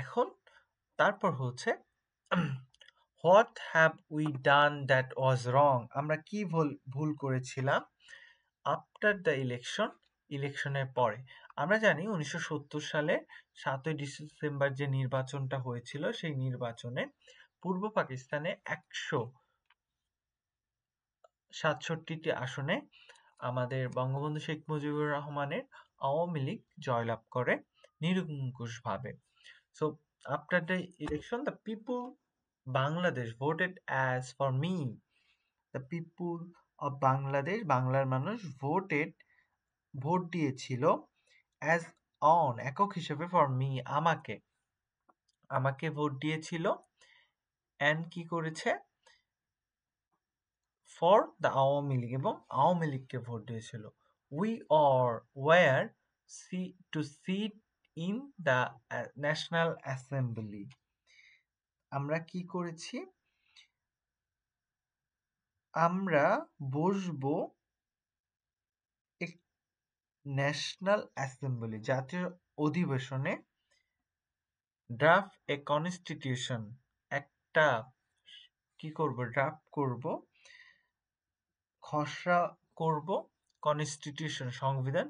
এখন তারপর হচ্ছে what have we done that was wrong, আমরা কি ভুল করেছিলাম আফটার দ্য ইলেকশনের পরে। আমরা জানি 1970 সালে 7ই ডিসেম্বর যে নির্বাচনটা হয়েছিল, সেই নির্বাচনে পূর্ব পাকিস্তানে 167টি আসনে আমাদের বঙ্গবন্ধু শেখ মুজিবুর রহমানের আওয়ামী লীগ জয়লাভ করে নিরঙ্কুশভাবে। So after the election, the people Bangladesh voted as for me. The people of Bangladesh, বাংলার মানুষ ভোট দিয়েছিল as on একক হিসেবে for me আমাকে ভোট দিয়েছিল and কি করেছে for the আওয়ামী লীগ এবং আওয়ামী লীগকে ভোট দিয়েছিল। We were to sit in the National Assembly. আমরা কি করেছি, আমরা বসবো ন্যাশনাল অ্যাসেম্বলি জাতীয় অধিবেশনে, ড্রাফট এ কনস্টিটিউশন একটা কি করব, ড্রাফট করব, খসড়া করব, কনস্টিটিউশন সংবিধান